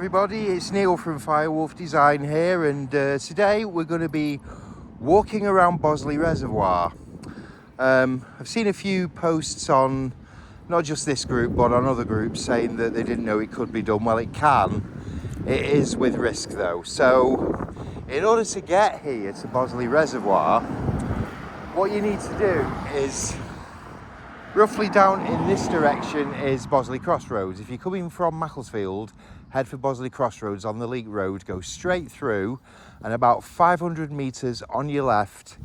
everybody, it's Neil from Firewolf Design here, and today we're going to be walking around Bosley Reservoir. I've seen a few posts on not just this group but on other groups saying that they didn't know it could be done. Well, it can. It is with risk though. So in order to get here to Bosley Reservoir, what you need to do is roughly down in this direction is Bosley Crossroads. If you're coming from Macclesfield, head for Bosley Crossroads on the Leek Road, go straight through, and about 500 metres on your left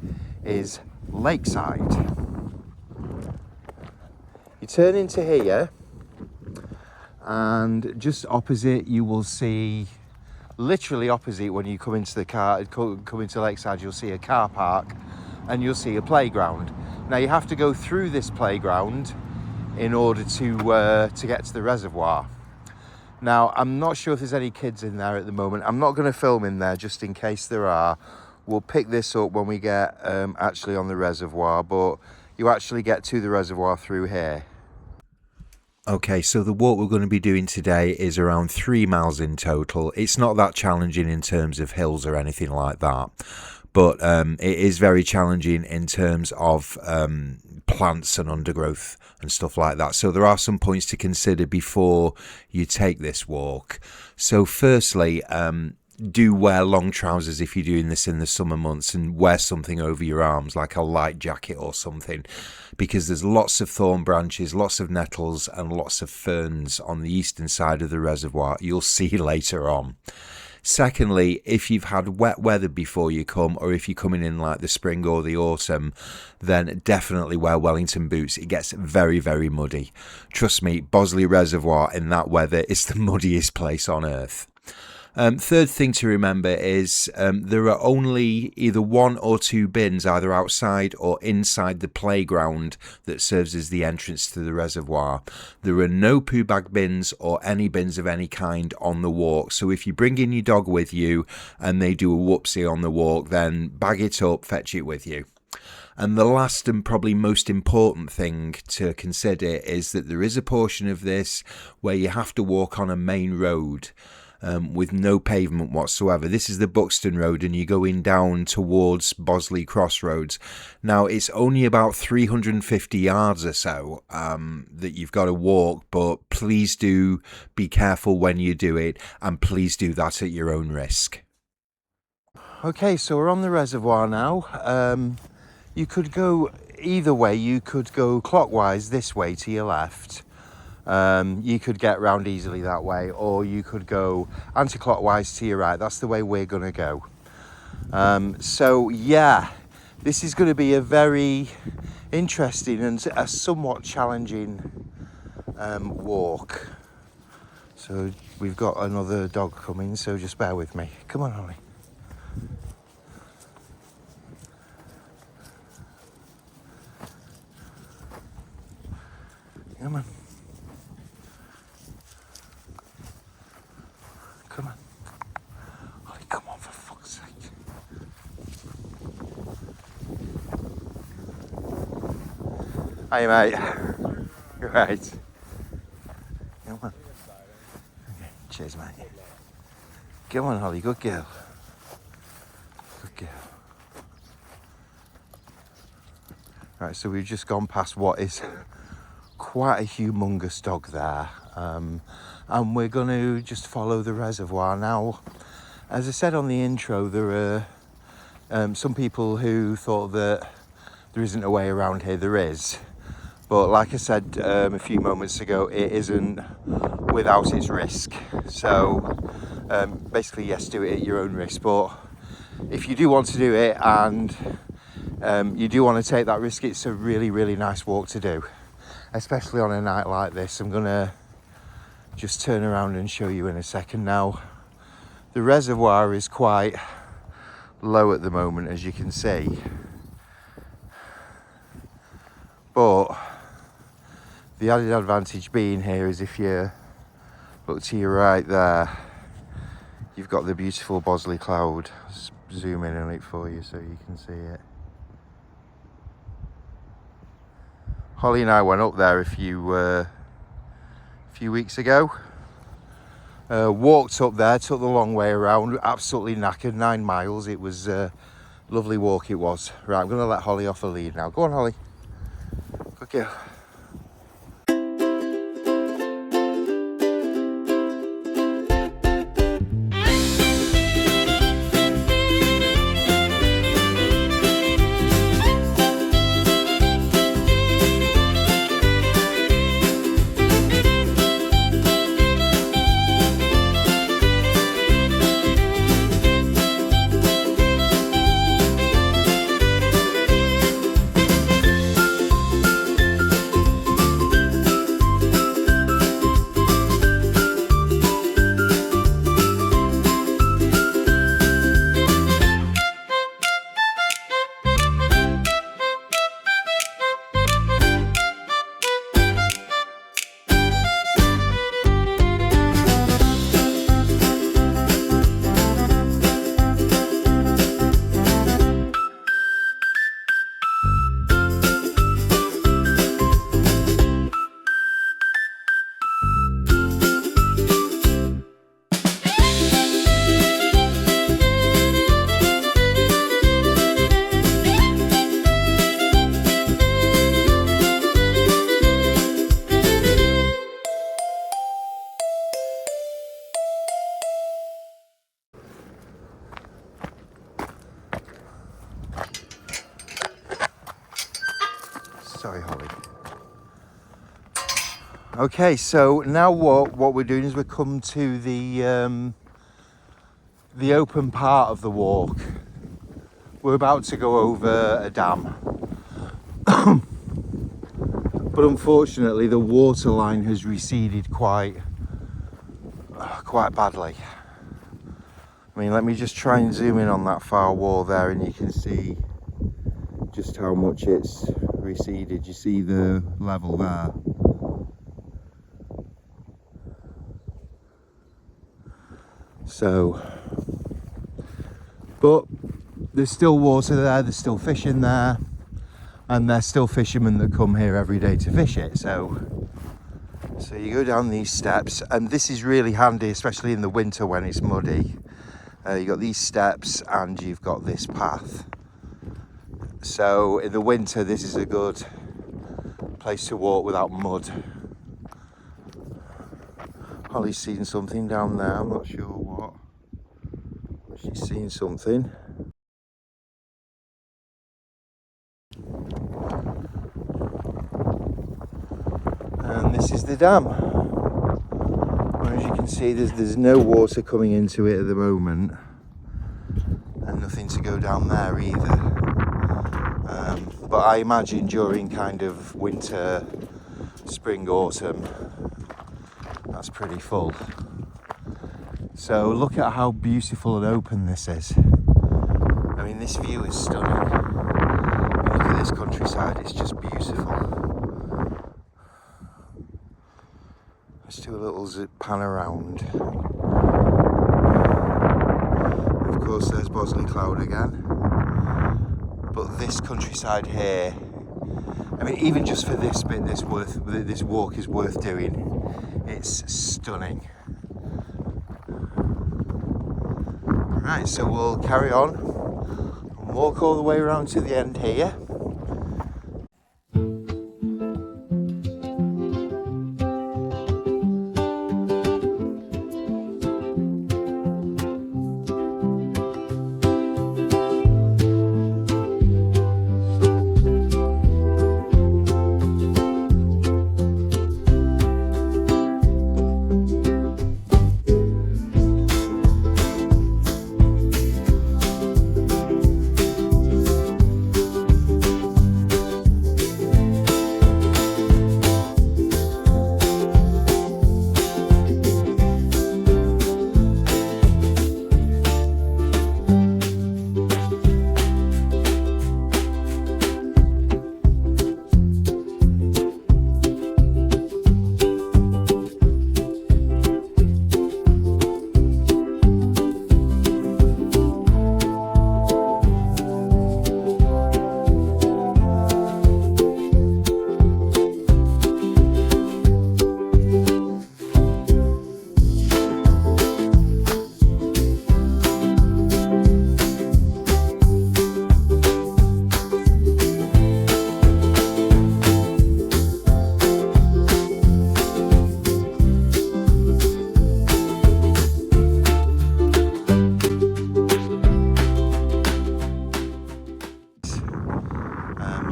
is Lakeside. You turn into here, and just opposite you will see, literally opposite when you come into the car, come into Lakeside, you'll see a car park and you'll see a playground. Now you have to go through this playground in order to get to the reservoir. Now I'm not sure if there's any kids in there at the moment. I'm not going to film in there just in case there are. We'll pick this up when we get actually on the reservoir, but you actually get to the reservoir through here. Okay, so the walk we're going to be doing today is around 3 miles in total. It's not that challenging in terms of hills or anything like that. But it is very challenging in terms of plants and undergrowth and stuff like that. So there are some points to consider before you take this walk. So firstly, do wear long trousers if you're doing this in the summer months, and wear something over your arms like a light jacket or something, because there's lots of thorn branches, lots of nettles and lots of ferns on the eastern side of the reservoir. You'll see later on. Secondly, if you've had wet weather before you come, or if you're coming in like the spring or the autumn, then definitely wear Wellington boots. It gets very, very muddy. Trust me, Bosley Reservoir in that weather is the muddiest place on earth. Third thing to remember is there are only either 1 or 2 bins either outside or inside the playground that serves as the entrance to the reservoir. There are no poo bag bins or any bins of any kind on the walk. So if you bring in your dog with you and they do a whoopsie on the walk, then bag it up, fetch it with you. And the last and probably most important thing to consider is that there is a portion of this where you have to walk on a main road. With no pavement whatsoever. This is the Buxton Road, and you're going down towards Bosley Crossroads. Now it's only about 350 yards or so that you've got to walk, but please do be careful when you do it, and please do that at your own risk. Okay, so we're on the reservoir now. You could go either way. You could go clockwise this way to your left. You could get round easily that way, or you could go anti-clockwise to your right. That's the way we're going to go. So yeah, this is going to be a very interesting and a somewhat challenging walk. So we've got another dog coming, so just bear with me. Come on, Holly. Come on. Come on. Holly, come on, for fuck's sake. Hey, mate. You're right. Come on. Okay. Cheers, mate. Come on, Holly. Good girl. Good girl. Right, so we've just gone past what is quite a humongous dog there. And we're going to just follow the reservoir. Now, as I said on the intro, there are some people who thought that there isn't a way around here. There is. But like I said a few moments ago, it isn't without its risk. So basically, yes, do it at your own risk. But if you do want to do it and you do want to take that risk, it's a really, really nice walk to do, especially on a night like this. I'm going to just turn around and show you in a second. Now the reservoir is quite low at the moment, as you can see, but the added advantage being here is if you look to your right there, you've got the beautiful Bosley cloud. Just zoom in on it for you so you can see it. Holly and I went up there a few weeks ago. Walked up there, took the long way around, absolutely knackered, 9 miles. It was a lovely walk it was. Right, I'm going to let Holly off the lead now. Go on, Holly. Good girl. Sorry, Holly. Okay, so now what we're doing is we've come to the open part of the walk. We're about to go over a dam. But unfortunately the water line has receded quite badly. I mean, let me just try and zoom in on that far wall there and you can see just how much it's receded. You see the level there. So, but there's still water there, there's still fish in there, and there's still fishermen that come here every day to fish it. So you go down these steps, and this is really handy, especially in the winter when it's muddy. You've got these steps and you've got this path. So in the winter, this is a good place to walk without mud. Holly's seen something down there, I'm not sure what. She's seen something. And this is the dam. And as you can see, there's no water coming into it at the moment. And nothing to go down there either. But I imagine during kind of winter, spring, autumn, that's pretty full. So look at how beautiful and open this is. I mean, this view is stunning. Look at this countryside, it's just beautiful. Let's do a little zip pan around. Of course, there's Bosley Cloud again. But this countryside here, I mean, even just for this bit, this walk is worth doing. It's stunning. Right, so we'll carry on and walk all the way around to the end here.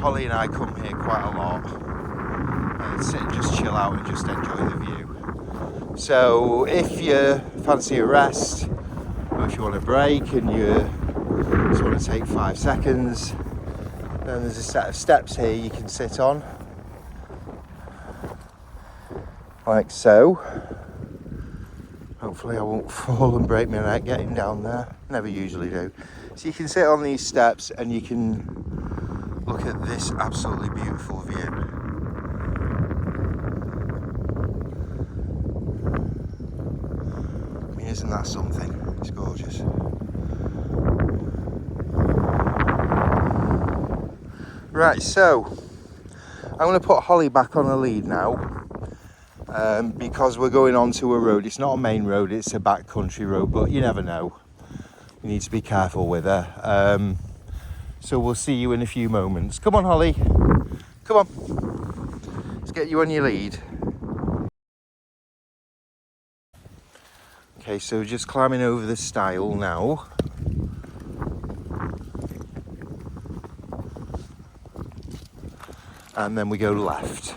Holly and I come here quite a lot and sit and just chill out and just enjoy the view. So if you fancy a rest, or if you want a break and you just want to take 5 seconds, then there's a set of steps here you can sit on, like so. Hopefully I won't fall and break my neck getting down there, never usually do. So you can sit on these steps and you can look at this absolutely beautiful view. I mean, isn't that something? It's gorgeous. Right, so I'm going to put Holly back on a lead now, because we're going onto a road. It's not a main road, it's a back country road, but you never know. You need to be careful with her. So we'll see you in a few moments. Come on, Holly. Come on. Let's get you on your lead. Okay, so just climbing over the stile now. And then we go left.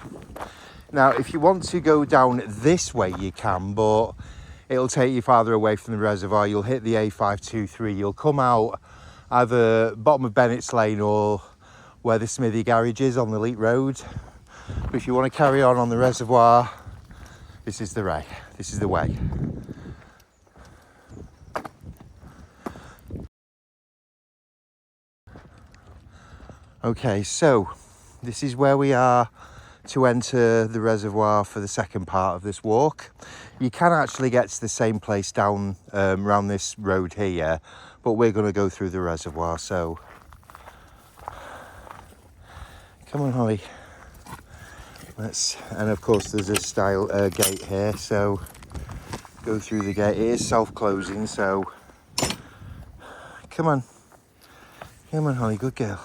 Now, if you want to go down this way, you can, but it'll take you farther away from the reservoir. You'll hit the A523. You'll come out either bottom of Bennett's Lane or where the Smithy garage is on the Leet Road. But if you want to carry on the reservoir, this is the way. This is the way. Okay, so this is where we are to enter the reservoir for the second part of this walk. You can actually get to the same place down around this road here, but we're going to go through the reservoir, so come on, Holly. And of course there's a style gate here, so go through the gate. It is self-closing, so come on, Holly, good girl.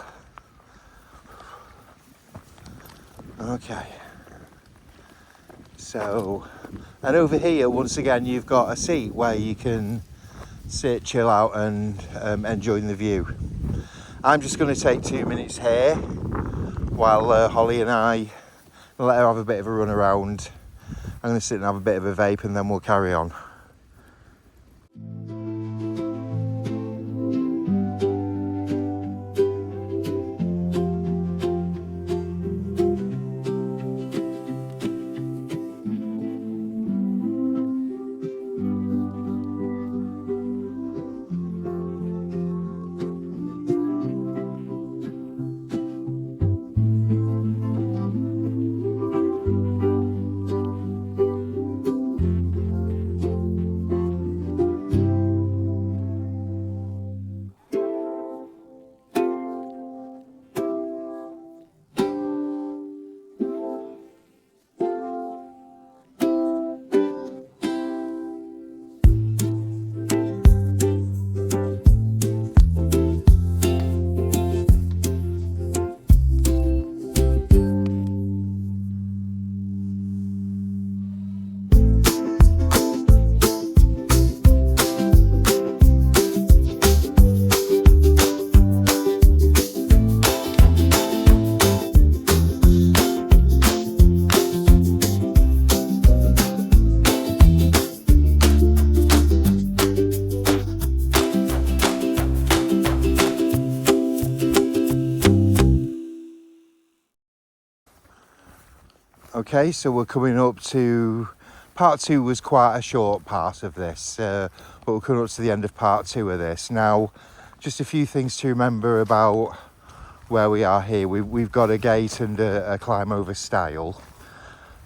Okay, so, and over here once again you've got a seat where you can sit, chill out and enjoy the view. I'm just going to take 2 minutes here while Holly and I let her have a bit of a run around. I'm going to sit and have a bit of a vape and then we'll carry on. Okay, so we're coming up to part 2. Was quite a short part of this, but we're coming up to the end of part 2 of this. Now, just a few things to remember about where we are here. We've got a gate and a climb over stile,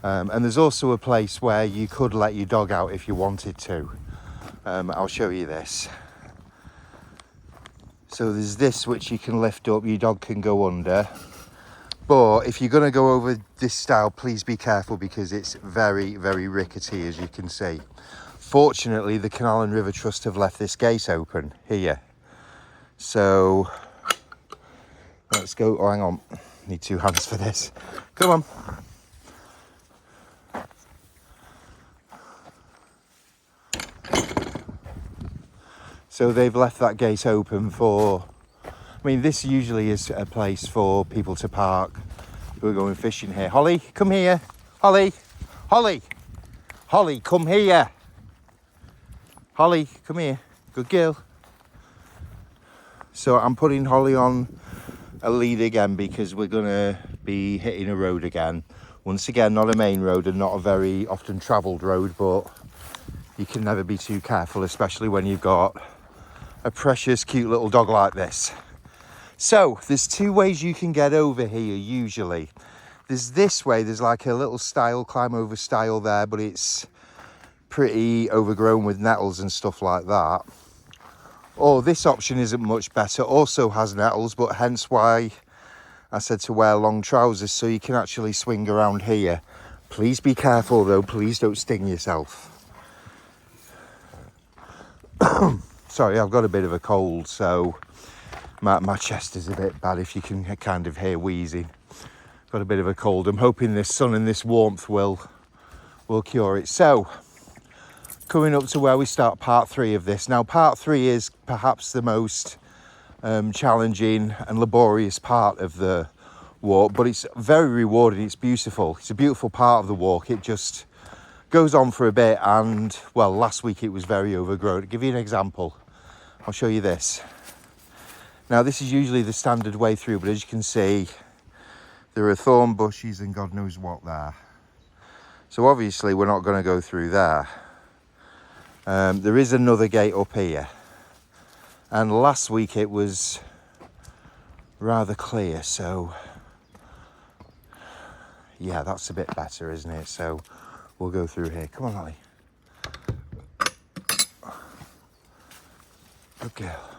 and there's also a place where you could let your dog out if you wanted to. I'll show you this. So there's this which you can lift up, your dog can go under. But if you're going to go over this stile, please be careful because it's very, very rickety, as you can see. Fortunately, the Canal and River Trust have left this gate open here. So let's go. Oh, hang on. Need 2 hands for this. Come on. So they've left that gate open for I mean, this usually is a place for people to park who are going fishing here. Holly, come here. Holly, Holly, Holly, come here. Holly, come here. Good girl. So I'm putting Holly on a lead again because we're going to be hitting a road again. Once again, not a main road and not a very often travelled road, but you can never be too careful, especially when you've got a precious, cute little dog like this. So there's two ways you can get over here usually. There's this way, there's like a little stile, climb over stile there, but it's pretty overgrown with nettles and stuff like that. Or this option isn't much better, also has nettles, but hence why I said to wear long trousers so you can actually swing around here. Please be careful though, please don't sting yourself. Sorry, I've got a bit of a cold, so my chest is a bit bad if you can kind of hear wheezing. Got a bit of a cold. I'm hoping this sun and this warmth will cure it. So, coming up to where we start part 3 of this. Now, part 3 is perhaps the most challenging and laborious part of the walk, but it's very rewarding. It's beautiful. It's a beautiful part of the walk. It just goes on for a bit, and well, last week it was very overgrown. To give you an example, I'll show you this. Now, this is usually the standard way through, but as you can see, there are thorn bushes and God knows what there. So obviously we're not going to go through there. There is another gate up here. And last week it was rather clear, so yeah, that's a bit better, isn't it? So we'll go through here. Come on, Holly. Good girl.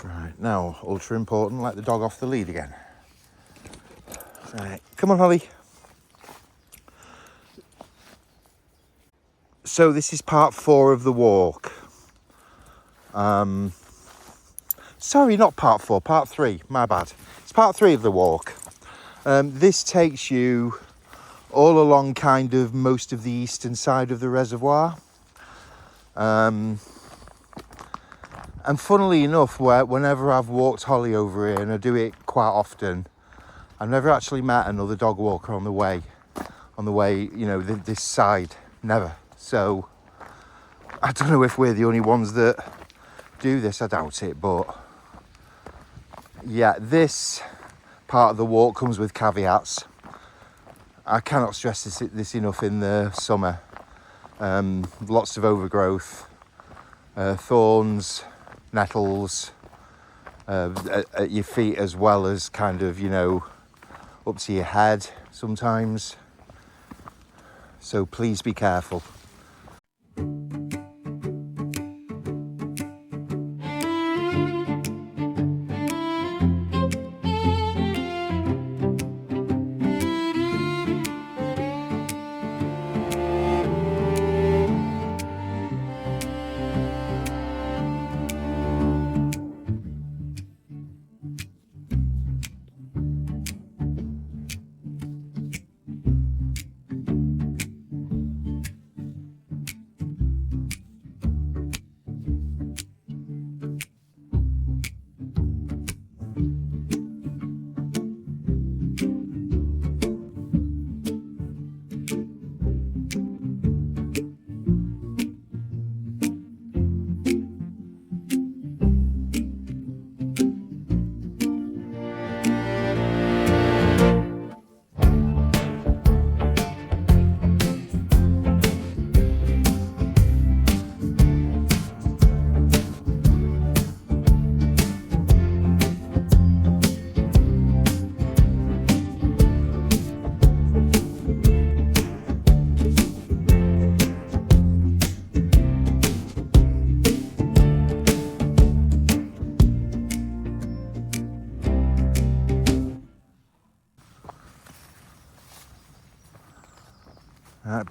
Right, now, ultra important, let the dog off the lead again. Right, come on, Holly. So this is part 4 of the walk. Sorry, not part 4, part 3, my bad. It's part 3 of the walk. This takes you all along kind of most of the eastern side of the reservoir. And funnily enough, whenever I've walked Holly over here, and I do it quite often, I've never actually met another dog walker on the way, you know, this side, never. So I don't know if we're the only ones that do this, I doubt it, but yeah, this part of the walk comes with caveats. I cannot stress this enough in the summer. Lots of overgrowth, thorns, nettles at your feet, as well as kind of, you know, up to your head sometimes. So please be careful.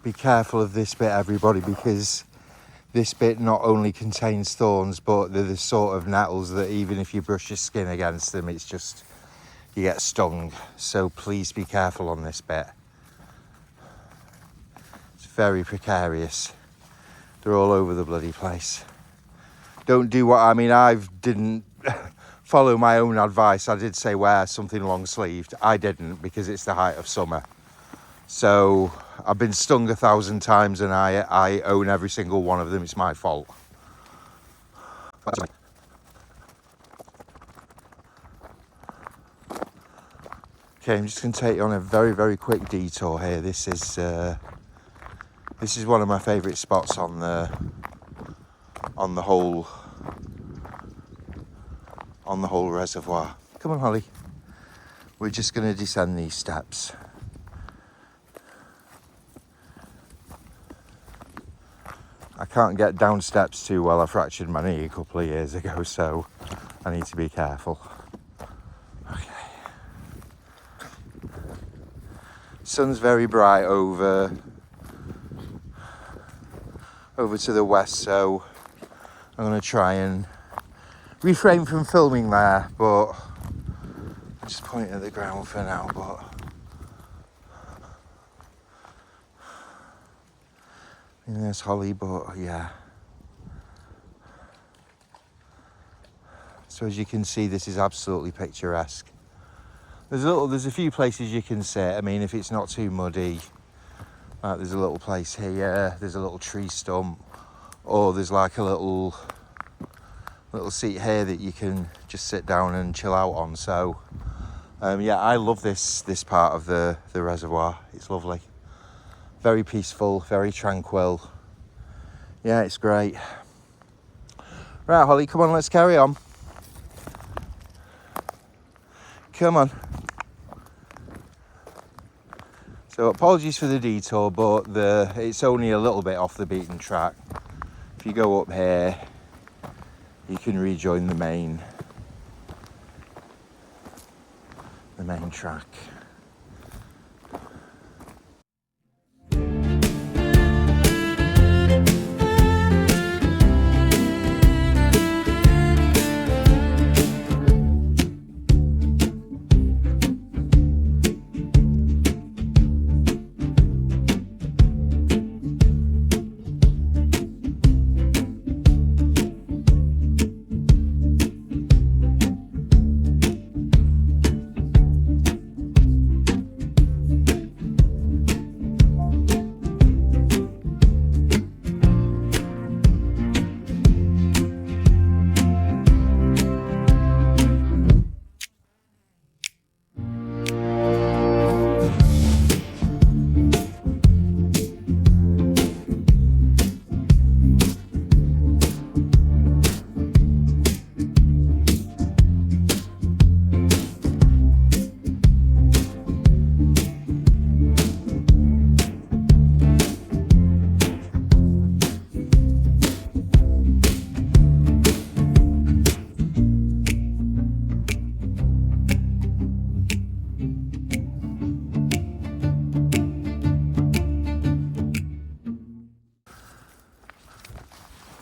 Be careful of this bit, everybody, because this bit not only contains thorns, but they're the sort of nettles that even if you brush your skin against them, it's just, you get stung. So please be careful on this bit. It's very precarious. They're all over the bloody place. don't do what, I mean, I didn't follow my own advice. I did say wear something long sleeved. I didn't, because it's the height of summer. So I've been stung 1,000 times and I own every single one of them. It's my fault. Okay, I'm just going to take you on a very, very quick detour here. This is one of my favourite spots on the whole reservoir. Come on, Holly. We're just going to descend these steps. I can't get down steps too well. I fractured my knee a couple of years ago, so I need to be careful. Okay. Sun's very bright over to the west, so I'm going to try and refrain from filming there, but I'm just pointing at the ground for now. But and there's Holly, but yeah. So as you can see, this is absolutely picturesque. There's a few places you can sit. I mean, if it's not too muddy, there's a little place here. There's a little tree stump, or there's like a little seat here that you can just sit down and chill out on. So yeah, I love this part of the reservoir. It's lovely, very peaceful, very tranquil. Yeah, it's great. Right, Holly, come on, let's carry on. Come on. So apologies for the detour, but it's only a little bit off the beaten track. If you go up here, you can rejoin the main track.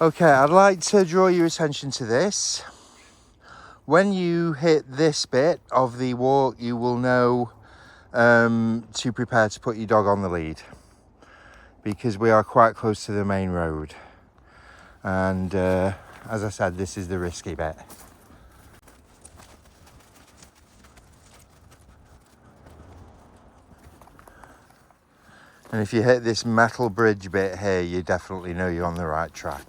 Okay, I'd like to draw your attention to this. When you hit this bit of the walk, you will know to prepare to put your dog on the lead, because we are quite close to the main road. And as I said, this is the risky bit. And if you hit this metal bridge bit here, you definitely know you're on the right track.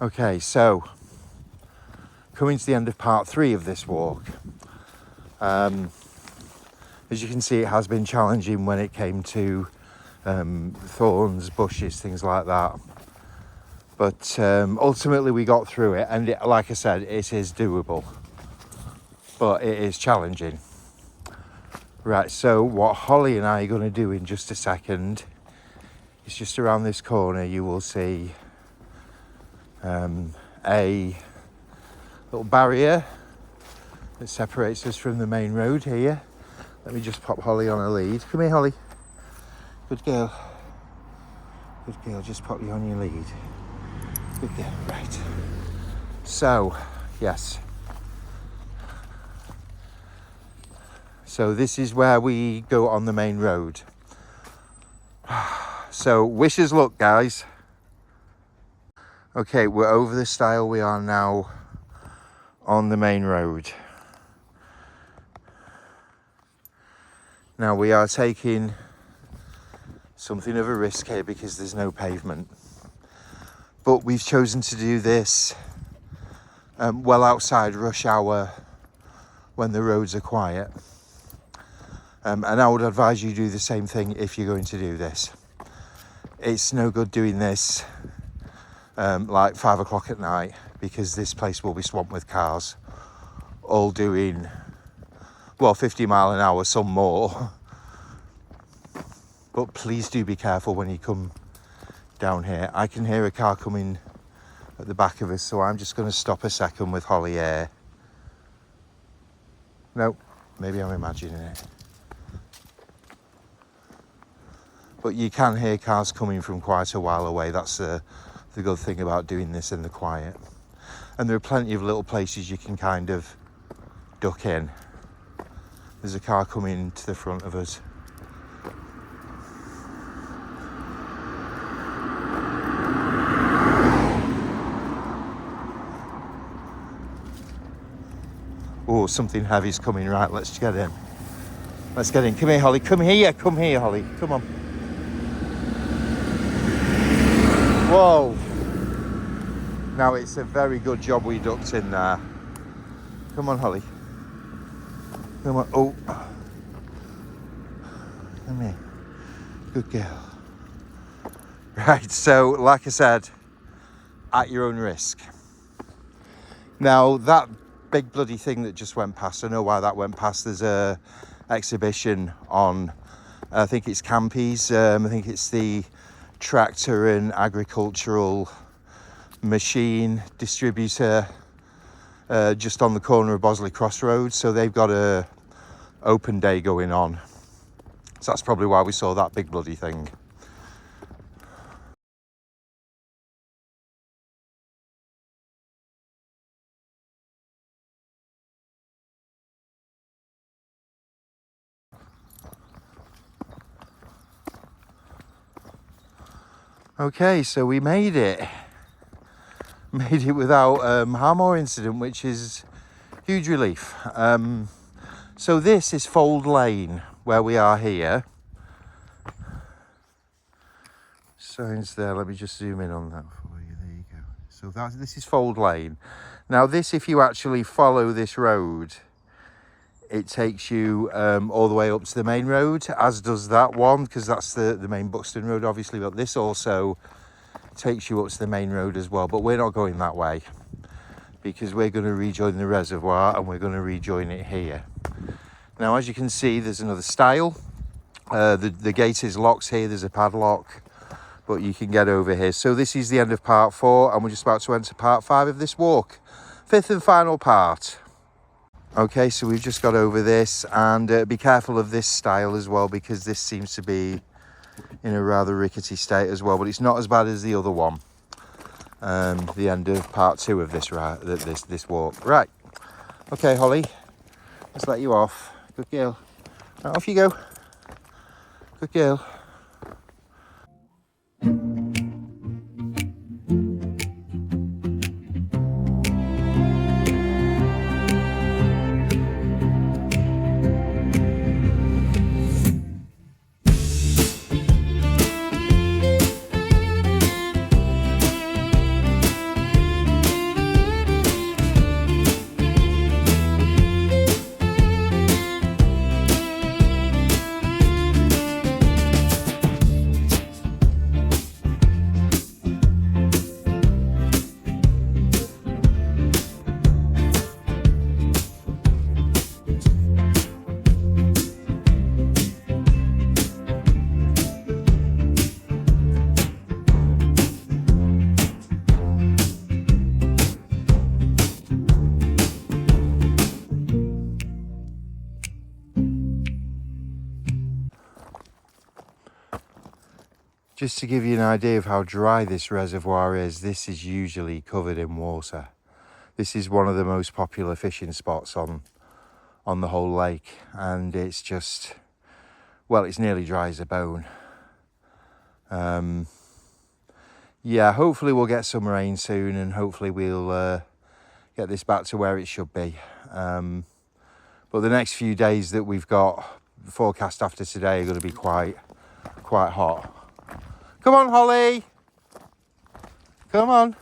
Okay, so coming to the end of part 3 of this walk. As you can see, it has been challenging when it came to thorns, bushes, things like that. But ultimately we got through it, and like I said, it is doable. But it is challenging. Right, so what Holly and I are going to do in just a second is just around this corner you will see a little barrier that separates us from the main road here. Let me just pop Holly on a lead. Come here, Holly. Good girl. Good girl, just pop you on your lead. Good girl, right. So, yes. So this is where we go on the main road. So wish us luck, guys. Okay, we're over the stile. We are now on the main road. Now we are taking something of a risk here because there's no pavement. But we've chosen to do this well outside rush hour when the roads are quiet. And I would advise you do the same thing if you're going to do this. It's no good doing this like 5 o'clock at night because this place will be swamped with cars all doing, well, 50 mile an hour, some more. But please do be careful when you come down here. I can hear a car coming at the back of us, so I'm just going to stop a second with Holly here. No, maybe I'm imagining it. But you can hear cars coming from quite a while away. That's the good thing about doing this in the quiet. And there are plenty of little places you can kind of duck in. There's a car coming to the front of us. Oh, something heavy's coming. Right, let's get in. Let's get in. Come here, Holly. Come here, Holly. Come on. Whoa. Now, it's a very good job we ducked in there. Come on, Holly. Come on. Oh. Come here. Good girl. Right, so, like I said, at your own risk. Now, that big bloody thing that just went past, I know why that went past. There's a exhibition on, I think it's Campy's, I think it's the tractor and agricultural machine distributor just on the corner of Bosley Crossroads. So they've got a open day going on. So that's probably why we saw that big bloody thing. Okay, so we made it. Made it without harm or incident, which is huge relief. So this is Fold Lane, where we are here. Signs there, let me just zoom in on that for you. There you go. So this is Fold Lane. Now this, if you actually follow this road, it takes you all the way up to the main road, as does that one, because that's the main Buxton Road, obviously. But this also takes you up to the main road as well. But we're not going that way because we're going to rejoin the reservoir and we're going to rejoin it here. Now, as you can see, there's another stile. The gate is locked here. There's a padlock, but you can get over here. So this is the end of part 4, and we're just about to enter part 5 of this walk. 5th and final part. Okay, so we've just got over this, and be careful of this stile as well, because this seems to be in a rather rickety state as well, but it's not as bad as the other one. The end of part 2 of this this walk. Right, okay, Holly, let's let you off. Good girl. Right, off you go. Good girl. Just to give you an idea of how dry this reservoir is, this is usually covered in water. This is one of the most popular fishing spots on the whole lake, and it's just, well, it's nearly dry as a bone. Yeah, hopefully we'll get some rain soon, and hopefully we'll get this back to where it should be. But the next few days that we've got forecast after today are going to be quite hot. Come on, Holly. Come on.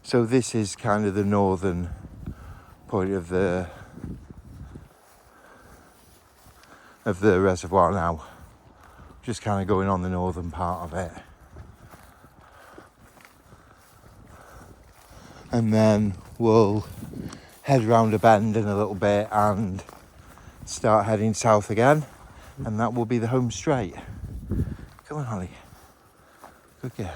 So this is kind of the northern point of the reservoir now. Just kind of going on the northern part of it. And then we'll head round a bend in a little bit and start heading south again. And that will be the home straight. Come on, Holly. Good girl.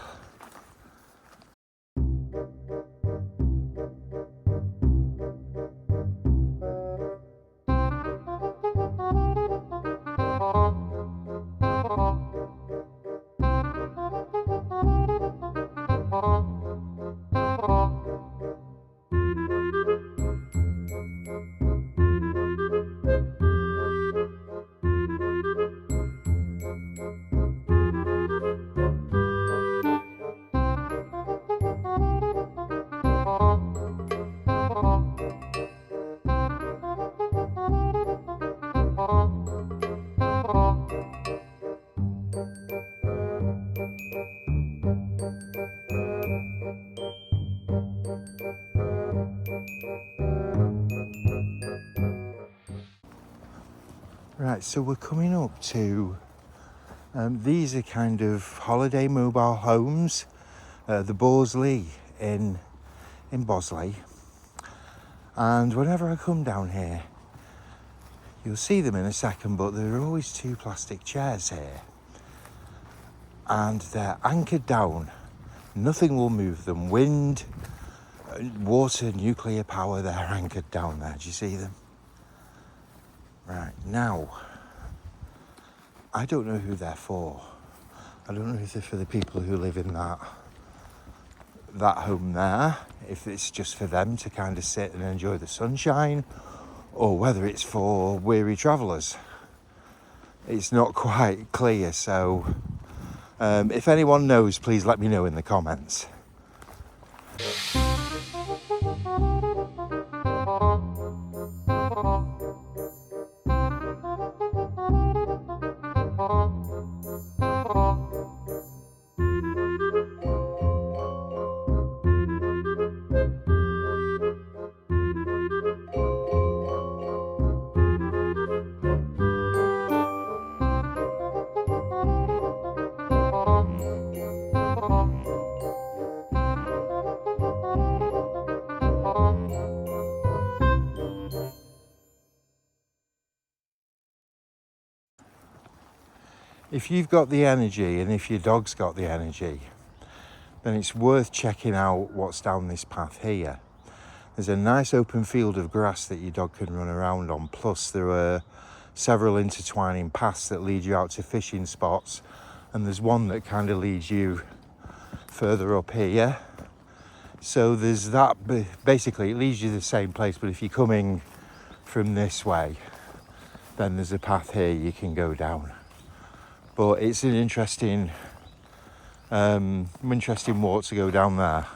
Right, so we're coming up to, these are kind of holiday mobile homes, the Bosley in Bosley. And whenever I come down here, you'll see them in a second, but there are always two plastic chairs here. And they're anchored down. Nothing will move them. Wind, water, nuclear power, they're anchored down there. Do you see them? Right, now, I don't know who they're for. I don't know if they're for the people who live in that home there, if it's just for them to kind of sit and enjoy the sunshine, or whether it's for weary travellers. It's not quite clear, so if anyone knows, please let me know in the comments. If you've got the energy and if your dog's got the energy, then it's worth checking out what's down this path here. There's a nice open field of grass that your dog can run around on, plus there are several intertwining paths that lead you out to fishing spots, and there's one that kind of leads you further up here. So there's that, basically it leads you to the same place, but if you're coming from this way, then there's a path here you can go down. But it's an interesting walk to go down there.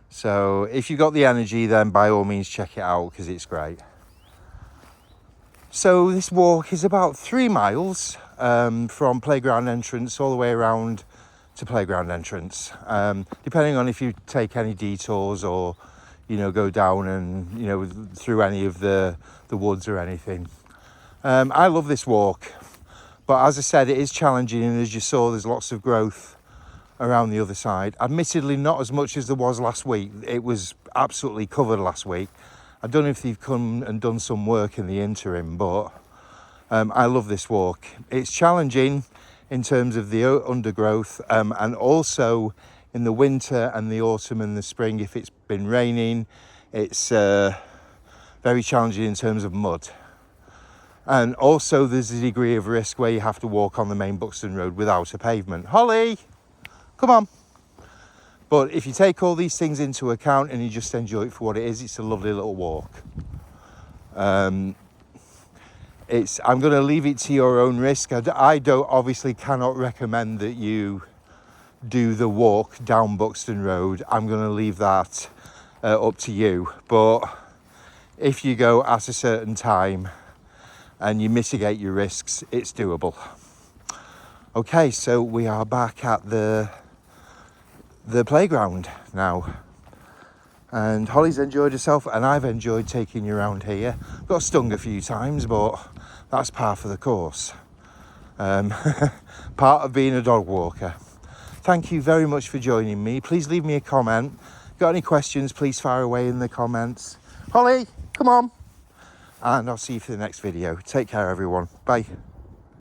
So if you've got the energy, then by all means check it out, because it's great. So this walk is about 3 miles from playground entrance all the way around to playground entrance, depending on if you take any detours or, you know, go down and, you know, through any of the woods or anything. I love this walk. But as I said, it is challenging, and as you saw, there's lots of growth around the other side. Admittedly, not as much as there was last week. It was absolutely covered last week. I don't know if they've come and done some work in the interim, but I love this walk. It's challenging in terms of the undergrowth, and also in the winter and the autumn and the spring, if it's been raining, it's very challenging in terms of mud. And also there's a degree of risk where you have to walk on the main Buxton Road without a pavement. Holly, come on. But if you take all these things into account and you just enjoy it for what it is, it's a lovely little walk. I'm going to leave it to your own risk. I don't obviously cannot recommend that you do the walk down Buxton Road. I'm going to leave that up to you. But if you go at a certain time and you mitigate your risks, it's doable. Okay, so we are back at the playground now, and Holly's enjoyed herself and I've enjoyed taking you around here. Got stung a few times, but that's par for the course. Part of being a dog walker. Thank you very much for joining me. Please leave me a comment. Got any questions, please fire away in the comments. Holly, come on. And I'll see you for the next video. Take care, everyone. Bye.